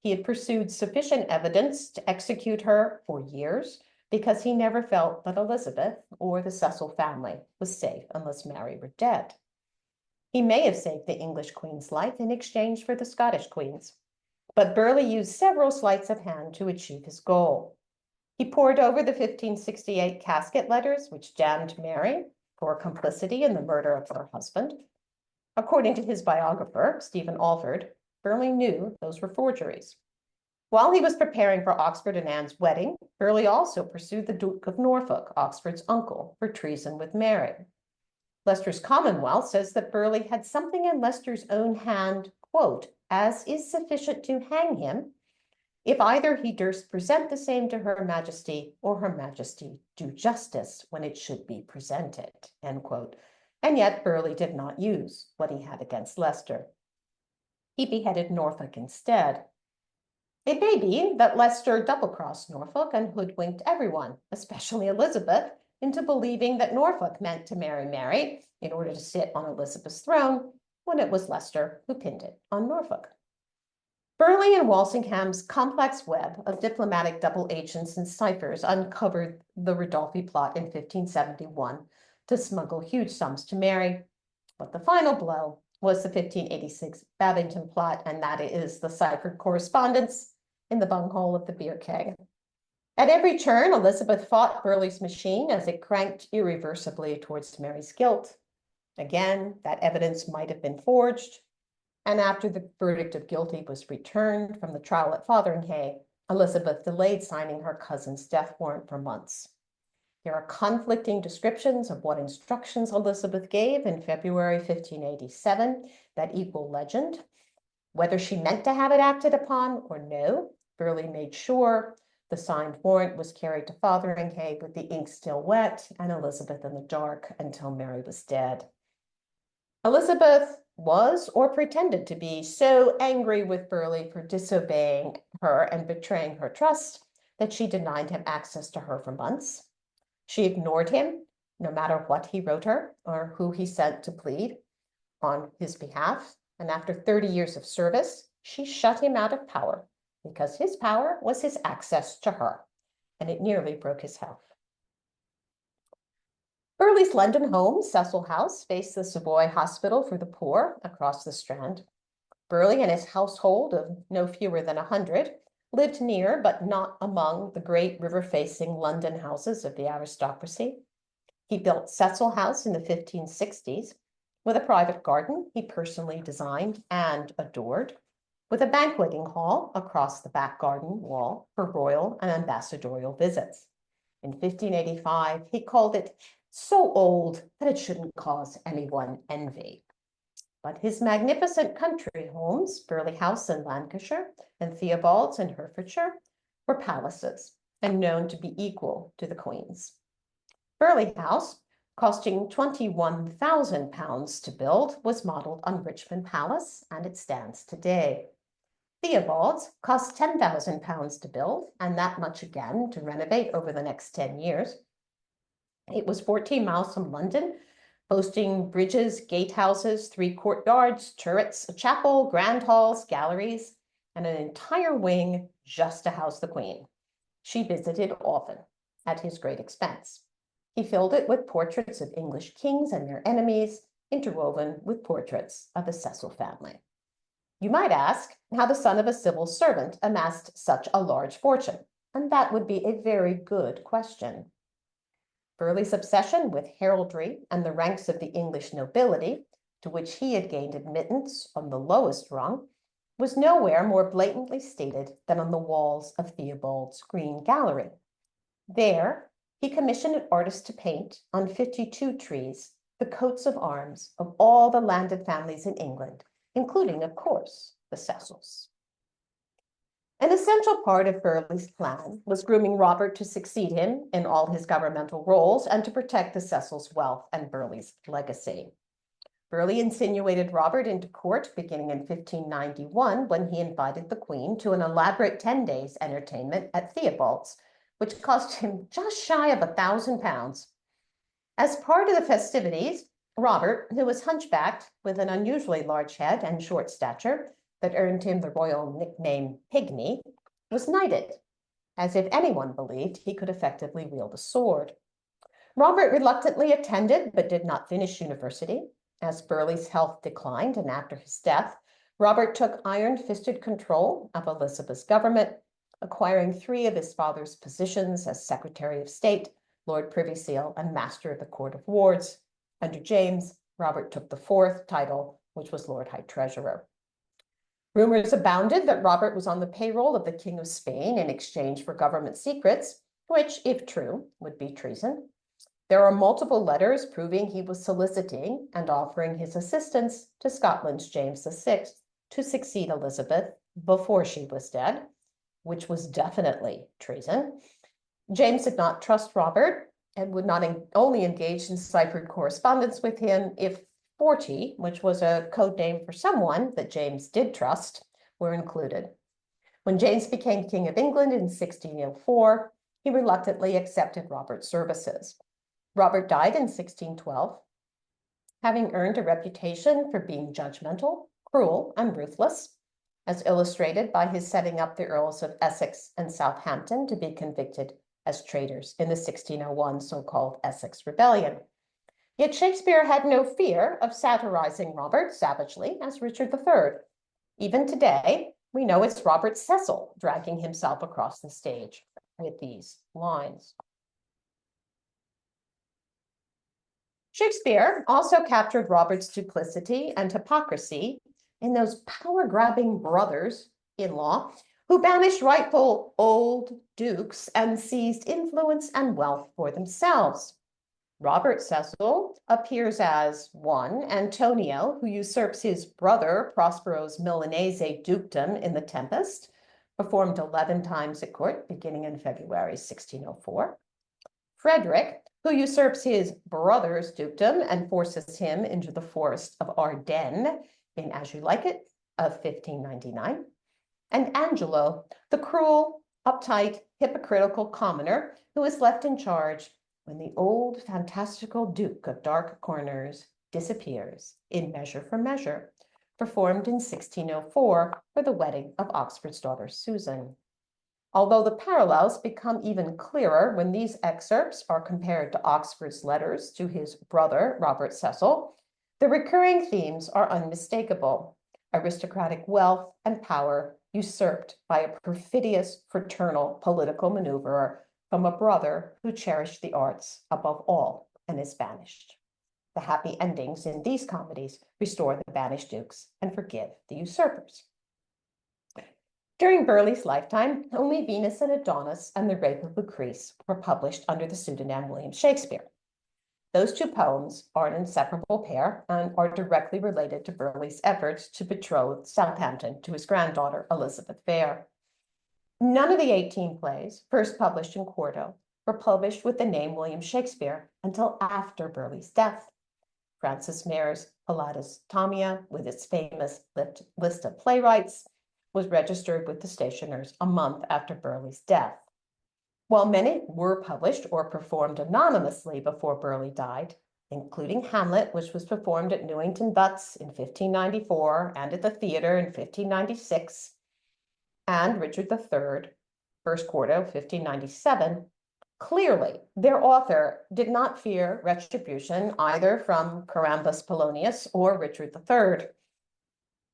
Speaker 3: He had pursued sufficient evidence to execute her for years because he never felt that Elizabeth or the Cecil family was safe unless Mary were dead. He may have saved the English queen's life in exchange for the Scottish queen's, but Burghley used several sleights of hand to achieve his goal. He pored over the 1568 casket letters, which damned Mary for complicity in the murder of her husband. According to his biographer, Stephen Alford, Burghley knew those were forgeries. While he was preparing for Oxford and Anne's wedding, Burghley also pursued the Duke of Norfolk, Oxford's uncle, for treason with Mary. Leicester's Commonwealth says that Burghley had something in Leicester's own hand, quote, as is sufficient to hang him, if either he durst present the same to her majesty, or her majesty do justice when it should be presented, end quote. And yet Burghley did not use what he had against Leicester. He beheaded Norfolk instead. It may be that Leicester double-crossed Norfolk and hoodwinked everyone, especially Elizabeth, into believing that Norfolk meant to marry Mary in order to sit on Elizabeth's throne, when it was Leicester who pinned it on Norfolk. Burghley and Walsingham's complex web of diplomatic double agents and ciphers uncovered the Ridolfi plot in 1571 to smuggle huge sums to Mary, but the final blow was the 1586 Babington plot, and that is the ciphered correspondence in the bunghole of the beer keg. At every turn, Elizabeth fought Burghley's machine as it cranked irreversibly towards Mary's guilt. Again, that evidence might have been forged, and after the verdict of guilty was returned from the trial at Fotheringhay, Elizabeth delayed signing her cousin's death warrant for months. There are conflicting descriptions of what instructions Elizabeth gave in February 1587 that equal legend. Whether she meant to have it acted upon or no, Burghley made sure the signed warrant was carried to Fotheringhay with the ink still wet and Elizabeth in the dark until Mary was dead. Elizabeth was, or pretended to be, so angry with Burghley for disobeying her and betraying her trust that she denied him access to her for months. She ignored him, no matter what he wrote her or who he sent to plead on his behalf. And after 30 years of service, she shut him out of power because his power was his access to her, and it nearly broke his health. Burghley's London home, Cecil House, faced the Savoy Hospital for the Poor across the Strand. Burghley and his household of no fewer than 100 lived near but not among the great river-facing London houses of the aristocracy. He built Cecil House in the 1560s with a private garden he personally designed and adored, with a banqueting hall across the back garden wall for royal and ambassadorial visits. In 1585, he called it so old that it shouldn't cause anyone envy. But his magnificent country homes, Burghley House in Lancashire and Theobald's in Herefordshire, were palaces and known to be equal to the Queen's. Burghley House, costing £21,000 to build, was modeled on Richmond Palace, and it stands today. Theobald's cost £10,000 to build, and that much again to renovate over the next 10 years. It was 14 miles from London, boasting bridges, gatehouses, 3 courtyards, turrets, a chapel, grand halls, galleries, and an entire wing just to house the Queen. She visited often, at his great expense. He filled it with portraits of English kings and their enemies, interwoven with portraits of the Cecil family. You might ask how the son of a civil servant amassed such a large fortune, and that would be a very good question. Burghley's obsession with heraldry and the ranks of the English nobility, to which he had gained admittance on the lowest rung, was nowhere more blatantly stated than on the walls of Theobald's Green Gallery. There, he commissioned an artist to paint on 52 trees the coats of arms of all the landed families in England, including, of course, the Cecils. An essential part of Burghley's plan was grooming Robert to succeed him in all his governmental roles and to protect the Cecils' wealth and Burghley's legacy. Burghley insinuated Robert into court beginning in 1591 when he invited the Queen to an elaborate 10 days entertainment at Theobald's, which cost him just shy of £1,000. As part of the festivities, Robert, who was hunchbacked with an unusually large head and short stature that earned him the royal nickname Pygmy, was knighted, as if anyone believed he could effectively wield a sword. Robert reluctantly attended but did not finish university. As Burghley's health declined and after his death, Robert took iron-fisted control of Elizabeth's government, acquiring 3 of his father's positions as Secretary of State, Lord Privy Seal, and Master of the Court of Wards. Under James, Robert took the 4th title, which was Lord High Treasurer. Rumors abounded that Robert was on the payroll of the King of Spain in exchange for government secrets, which, if true, would be treason. There are multiple letters proving he was soliciting and offering his assistance to Scotland's James VI to succeed Elizabeth before she was dead, which was definitely treason. James did not trust Robert and would not only engage in ciphered correspondence with him if 40, which was a code name for someone that James did trust, were included. When James became King of England in 1604, he reluctantly accepted Robert's services. Robert died in 1612, having earned a reputation for being judgmental, cruel, and ruthless, as illustrated by his setting up the Earls of Essex and Southampton to be convicted as traitors in the 1601 so-called Essex Rebellion. Yet Shakespeare had no fear of satirizing Robert savagely as Richard III. Even today, we know it's Robert Cecil dragging himself across the stage with these lines. Shakespeare also captured Robert's duplicity and hypocrisy in those power-grabbing brothers-in-law who banished rightful old dukes and seized influence and wealth for themselves. Robert Cecil appears as 1. Antonio, who usurps his brother Prospero's Milanese dukedom in The Tempest, performed 11 times at court beginning in February 1604. Frederick, who usurps his brother's dukedom and forces him into the forest of Ardennes in As You Like It of 1599. And Angelo, the cruel, uptight, hypocritical commoner who is left in charge when the old fantastical Duke of Dark Corners disappears in Measure for Measure, performed in 1604 for the wedding of Oxford's daughter Susan. Although the parallels become even clearer when these excerpts are compared to Oxford's letters to his brother, Robert Cecil, the recurring themes are unmistakable: aristocratic wealth and power usurped by a perfidious fraternal political maneuverer from a brother who cherished the arts above all and is banished. The happy endings in these comedies restore the banished dukes and forgive the usurpers. During Burghley's lifetime, only Venus and Adonis and the Rape of Lucrece were published under the pseudonym William Shakespeare. Those 2 poems are an inseparable pair and are directly related to Burghley's efforts to betroth Southampton to his granddaughter, Elizabeth Vere. None of the 18 plays, first published in quarto, were published with the name William Shakespeare until after Burghley's death. Francis Mayer's Pilatus Tomia, with its famous list of playwrights, was registered with the stationers a month after Burghley's death. While many were published or performed anonymously before Burghley died, including Hamlet, which was performed at Newington Butts in 1594 and at the theater in 1596, and Richard III, first quarto, 1597, clearly their author did not fear retribution either from Carambus Polonius or Richard III.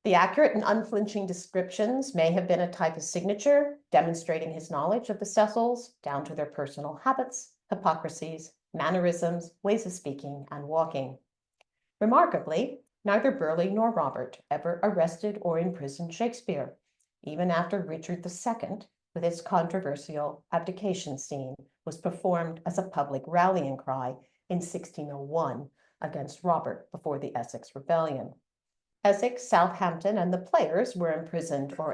Speaker 3: The accurate and unflinching descriptions may have been a type of signature, demonstrating his knowledge of the Cecils down to their personal habits, hypocrisies, mannerisms, ways of speaking and walking. Remarkably, neither Burghley nor Robert ever arrested or imprisoned Shakespeare, even after Richard II, with its controversial abdication scene, was performed as a public rallying cry in 1601 against Robert before the Essex Rebellion. Essex, Southampton, and the players were imprisoned or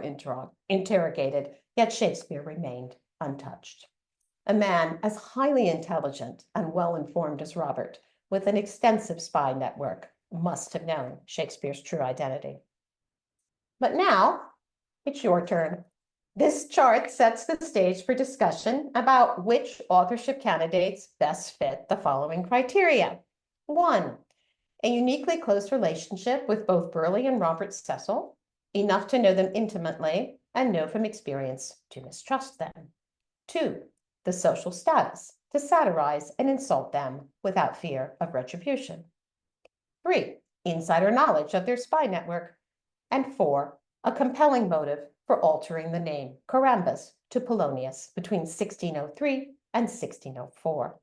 Speaker 3: interrogated, yet Shakespeare remained untouched. A man as highly intelligent and well-informed as Robert, with an extensive spy network, must have known Shakespeare's true identity. But now, it's your turn. This chart sets the stage for discussion about which authorship candidates best fit the following criteria. 1, a uniquely close relationship with both Burghley and Robert Cecil, enough to know them intimately and know from experience to mistrust them. 2, the social status, to satirize and insult them without fear of retribution. 3, insider knowledge of their spy network. And 4, a compelling motive for altering the name Carambus to Polonius between 1603 and 1604.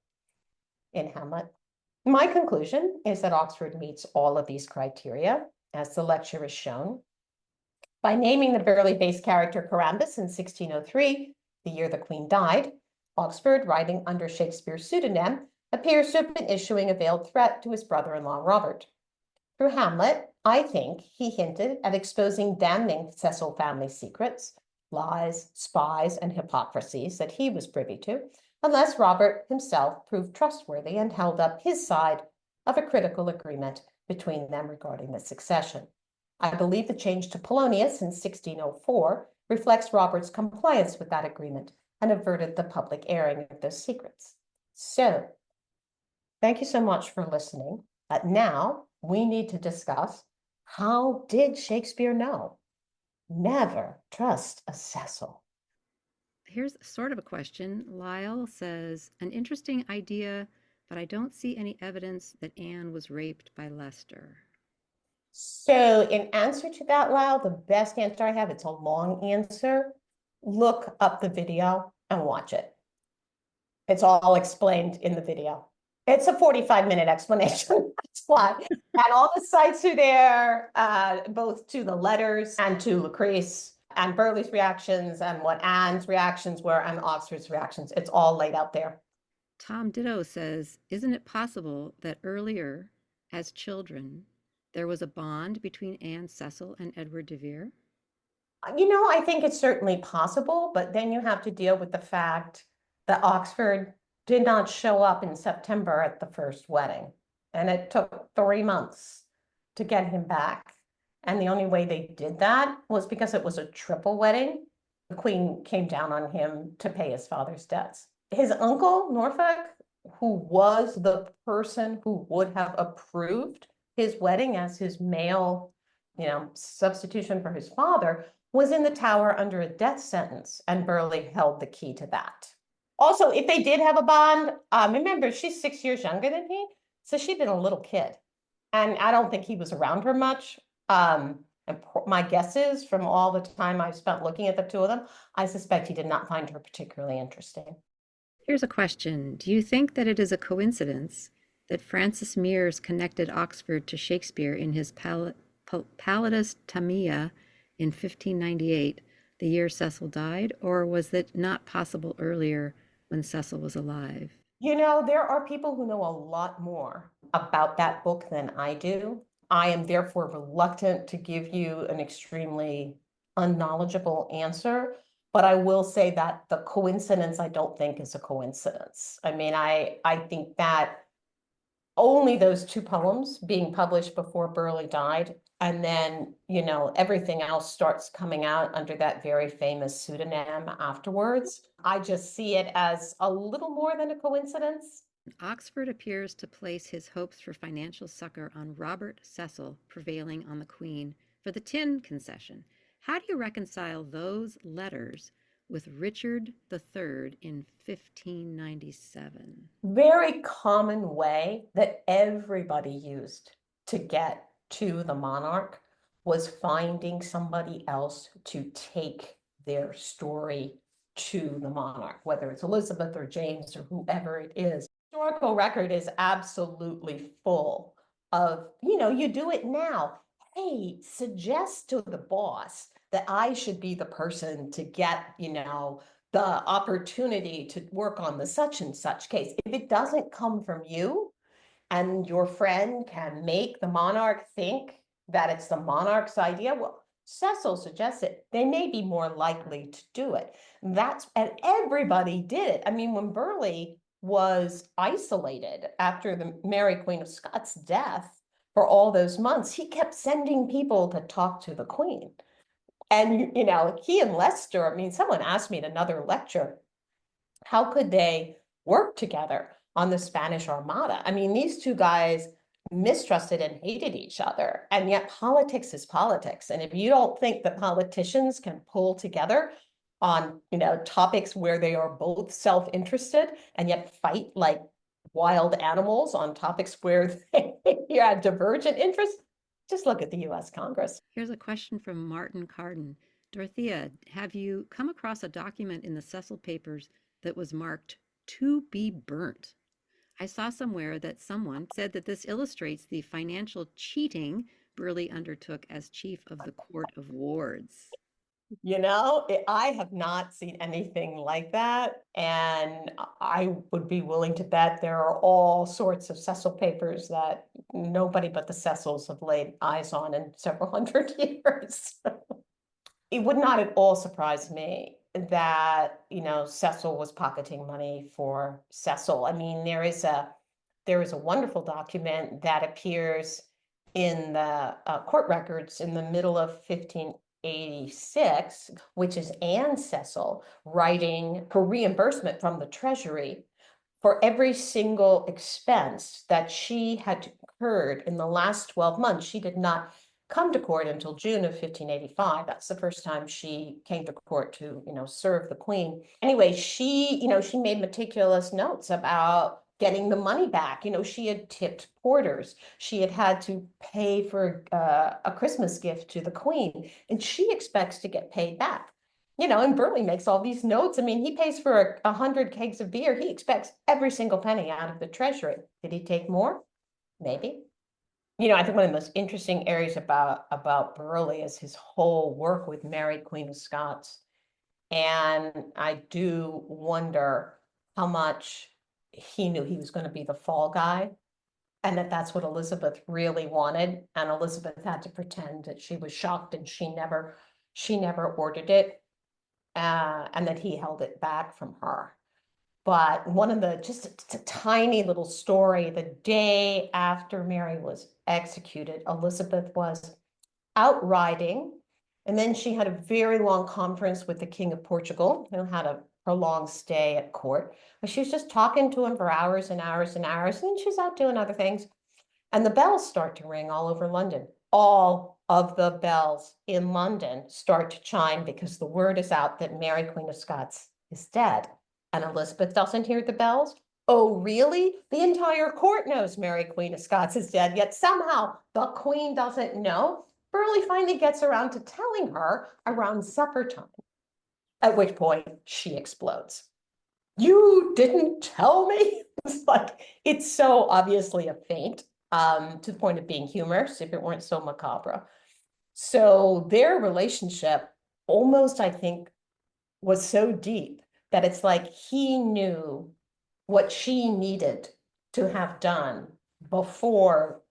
Speaker 3: In Hamlet, my conclusion is that Oxford meets all of these criteria, as the lecture has shown. By naming the Burghley-based character Carambus in 1603, the year the Queen died, Oxford, writing under Shakespeare's pseudonym, appears to have been issuing a veiled threat to his brother-in-law Robert. Through Hamlet, I think he hinted at exposing damning Cecil family secrets, lies, spies, and hypocrisies that he was privy to, unless Robert himself proved trustworthy and held up his side of a critical agreement between them regarding the succession. I believe the change to Polonius in 1604 reflects Robert's compliance with that agreement and averted the public airing of those secrets. So, thank you so much for listening. Now, we need to discuss, how did Shakespeare know? Never trust a Cecil.
Speaker 1: Here's sort of a question. Lyle says, an interesting idea, but I don't see any evidence that Anne was raped by Leicester.
Speaker 3: So in answer to that, Lyle, the best answer I have, it's a long answer. Look up the video and watch it. It's all explained in the video. It's a 45-minute explanation. That's why. And all the sites are there, both to the letters and to Lucrece and Burghley's reactions and what Anne's reactions were and Oxford's reactions. It's all laid out there.
Speaker 1: Tom Ditto says, isn't it possible that earlier, as children, there was a bond between Anne Cecil and Edward de Vere?
Speaker 3: You know, I think it's certainly possible, but then you have to deal with the fact that Oxford did not show up in September at the first wedding. And it took 3 months to get him back. And the only way they did that was because it was a triple wedding. The Queen came down on him to pay his father's debts. His uncle, Norfolk, who was the person who would have approved his wedding as his male, substitution for his father, was in the Tower under a death sentence, and Burghley held the key to that. Also, if they did have a bond, remember, she's 6 years younger than he, so she'd been a little kid. And I don't think he was around her much. And my guess is, from all the time I've spent looking at the two of them, I suspect he did not find her particularly interesting.
Speaker 1: Here's a question. Do you think that it is a coincidence that Francis Mears connected Oxford to Shakespeare in his Pallidus Tamia in 1598, the year Cecil died, or was it not possible earlier when Cecil was alive?
Speaker 3: There are people who know a lot more about that book than I do. I am therefore reluctant to give you an extremely unknowledgeable answer, but I will say that the coincidence, I don't think, is a coincidence. I mean, I think that only those 2 poems being published before Burghley died, and then, everything else starts coming out under that very famous pseudonym afterwards. I just see it as a little more than a coincidence.
Speaker 1: Oxford appears to place his hopes for financial succor on Robert Cecil prevailing on the Queen for the tin concession. How do you reconcile those letters with Richard III in 1597?
Speaker 3: Very common way that everybody used to get to the monarch was finding somebody else to take their story to the monarch, whether it's Elizabeth or James or whoever it is. Historical record is absolutely full of, you do it now. Hey, suggest to the boss that I should be the person to get, the opportunity to work on the such and such case. If it doesn't come from you and your friend can make the monarch think that it's the monarch's idea, well, Cecil suggests it, they may be more likely to do it. And everybody did it. I mean, when Burghley was isolated after the Mary Queen of Scots' death for all those months, he kept sending people to talk to the Queen. And, he and Leicester, I mean, someone asked me at another lecture, how could they work together on the Spanish Armada? I mean, these two guys mistrusted and hated each other, and yet politics is politics. And if you don't think that politicians can pull together on, topics where they are both self-interested and yet fight like wild animals on topics where they have divergent interests, just look at the US Congress.
Speaker 1: Here's a question from Martin Carden. Dorothea, have you come across a document in the Cecil papers that was marked "to be burnt"? I saw somewhere that someone said that this illustrates the financial cheating Burghley undertook as chief of the Court of Wards.
Speaker 3: I have not seen anything like that. And I would be willing to bet there are all sorts of Cecil papers that nobody but the Cecils have laid eyes on in several hundred years. It would not at all surprise me that, Cecil was pocketing money for Cecil. I mean, there is a wonderful document that appears in the court records in the middle of 1586, which is Anne Cecil writing for reimbursement from the Treasury for every single expense that she had incurred in the last 12 months. She did not come to court until June of 1585. That's the first time she came to court to, serve the Queen. Anyway, she made meticulous notes about getting the money back. She had tipped porters. She had to pay for a Christmas gift to the Queen, and she expects to get paid back. And Burghley makes all these notes. I mean, he pays for 100 kegs of beer. He expects every single penny out of the Treasury. Did he take more? Maybe. I think one of the most interesting areas about Burghley is his whole work with Mary, Queen of Scots. And I do wonder how much he knew he was going to be the fall guy, and that's what Elizabeth really wanted. And Elizabeth had to pretend that she was shocked, and she never ordered it, and that he held it back from her. But just a tiny little story, the day after Mary was executed, Elizabeth was out riding, and then she had a very long conference with the King of Portugal, who had a prolonged stay at court. But she was just talking to him for hours and hours and hours, and she's out doing other things. And the bells start to ring all over London. All of the bells in London start to chime because the word is out that Mary, Queen of Scots, is dead. And Elizabeth doesn't hear the bells. Oh, really? The entire court knows Mary, Queen of Scots, is dead, yet somehow the Queen doesn't know. Burghley finally gets around to telling her around supper time, at which point she explodes. You didn't tell me? It's so obviously a feint, to the point of being humorous, if it weren't so macabre. So their relationship almost, I think, was so deep that it's like he knew what she needed to have done before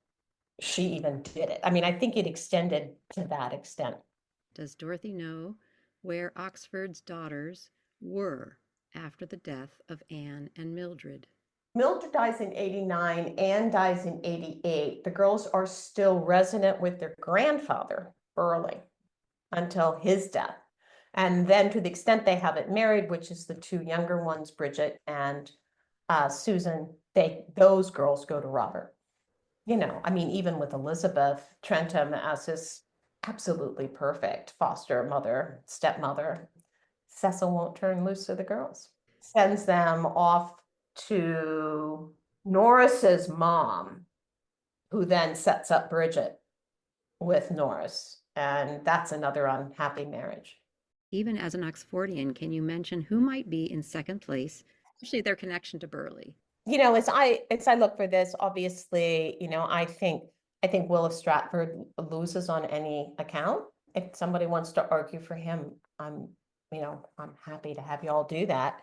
Speaker 3: she even did it. I mean, I think it extended to that extent.
Speaker 1: Does Dorothy know where Oxford's daughters were after the death of Anne and Mildred?
Speaker 3: Mildred dies in 89, Anne dies in 88. The girls are still resident with their grandfather, Burghley, until his death. And then to the extent they haven't married, which is the two younger ones, Bridget and Susan, those girls go to Robert. I mean, even with Elizabeth Trentham as his absolutely perfect foster mother, stepmother, Cecil won't turn loose of the girls. Sends them off to Norris's mom, who then sets up Bridget with Norris. And that's another unhappy marriage.
Speaker 1: Even as an Oxfordian, can you mention who might be in second place, especially their connection to Burghley?
Speaker 3: As I look for this, obviously, I think Will of Stratford loses on any account. if somebody wants to argue for him, I'm happy to have you all do that.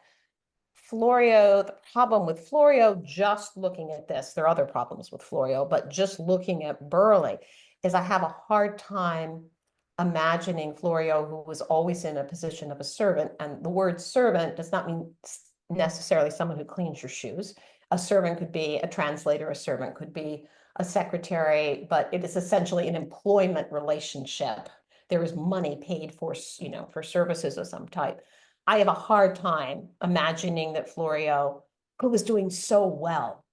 Speaker 3: Florio, the problem with Florio, just looking at this, there are other problems with Florio, but just looking at Burghley, is I have a hard time imagining Florio, who was always in a position of a servant, and the word servant does not mean necessarily someone who cleans your shoes. A servant could be a translator, a servant could be a secretary, but it is essentially an employment relationship. There is money paid for, for services of some type. I have a hard time imagining that Florio, who was doing so well,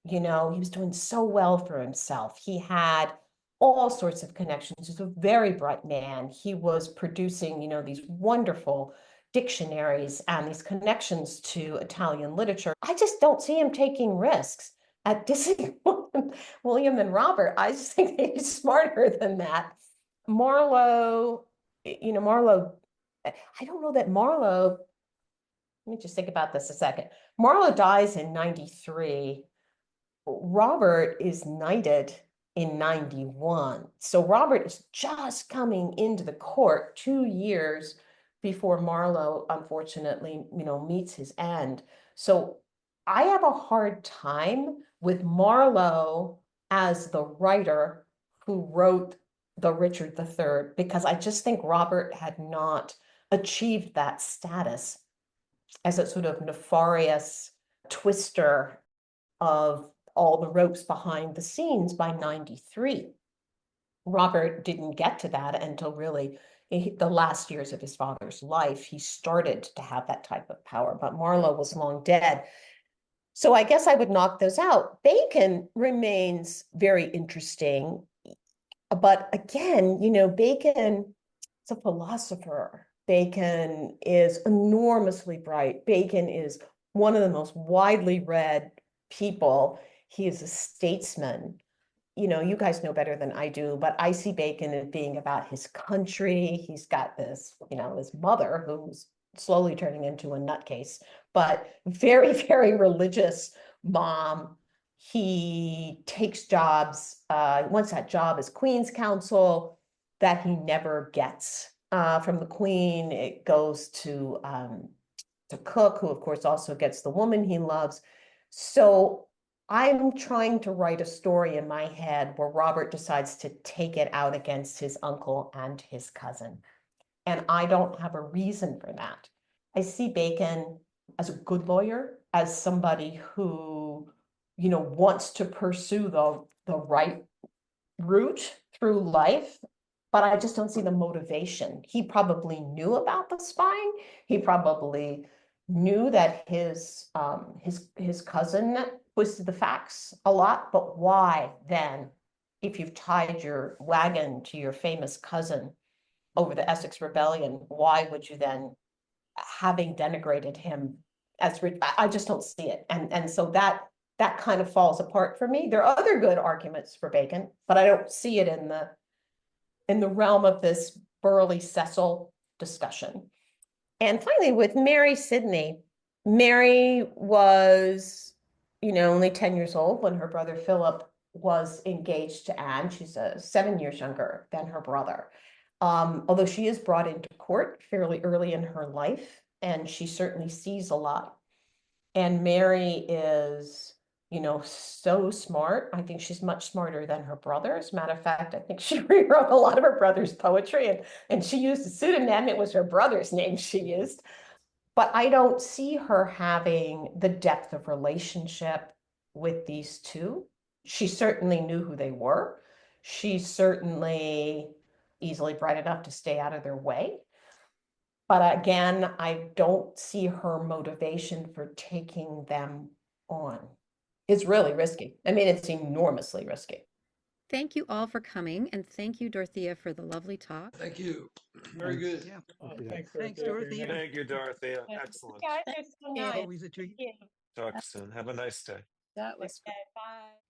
Speaker 3: he was doing so well for himself. He had all sorts of connections. He's a very bright man. He was producing, these wonderful dictionaries and these connections to Italian literature. I just don't see him taking risks at dissing William and Robert. I just think he's smarter than that. Marlowe, Marlowe, I don't know that Marlowe, let me just think about this a second. Marlowe dies in 93. Robert is knighted in 91. So Robert is just coming into the court 2 years before Marlowe, unfortunately, meets his end. So I have a hard time with Marlowe as the writer who wrote the Richard III, because I just think Robert had not achieved that status as a sort of nefarious twister of all the ropes behind the scenes by 93. Robert didn't get to that until really the last years of his father's life. He started to have that type of power, but Marlowe was long dead. So I guess I would knock those out. Bacon remains very interesting. But again, Bacon is a philosopher. Bacon is enormously bright. Bacon is one of the most widely read people. He is a statesman. You guys know better than I do, but I see Bacon as being about his country. He's got this, his mother who's slowly turning into a nutcase, but very, very religious mom. He takes jobs, wants that job as Queen's Counsel that he never gets. From the Queen, it goes to Cook, who of course also gets the woman he loves. So I'm trying to write a story in my head where Robert decides to take it out against his uncle and his cousin. And I don't have a reason for that. I see Bacon as a good lawyer, as somebody who, wants to pursue the right route through life, but I just don't see the motivation. He probably knew about the spying. He probably knew that his cousin twisted the facts a lot, but why then, if you've tied your wagon to your famous cousin over the Essex Rebellion, why would you then, having denigrated him as rich? I just don't see it. And so that kind of falls apart for me. There are other good arguments for Bacon, but I don't see it in the realm of this Burghley Cecil discussion. And finally, with Mary Sidney, Mary was, only 10 years old when her brother Philip was engaged to Anne. She's 7 years younger than her brother. Although she is brought into court fairly early in her life, and she certainly sees a lot. And Mary is, so smart. I think she's much smarter than her brother. As a matter of fact, I think she rewrote a lot of her brother's poetry, and she used a pseudonym. It was her brother's name she used. But I don't see her having the depth of relationship with these two. She certainly knew who they were. She's certainly easily bright enough to stay out of their way. But again, I don't see her motivation for taking them on. It's really risky. I mean, it's enormously risky.
Speaker 1: Thank you all for coming, and thank you, Dorothea, for the lovely talk.
Speaker 4: Thank you. Very good.
Speaker 5: Yeah.
Speaker 2: Thanks,
Speaker 5: Thanks,
Speaker 2: Dorothea.
Speaker 5: Dorothea.
Speaker 4: Thank you, Dorothea. Excellent.
Speaker 3: Guys are so nice.
Speaker 5: Always a treat.
Speaker 3: Thank you.
Speaker 4: Talk soon. Have a nice day.
Speaker 1: That was
Speaker 3: Okay, bye.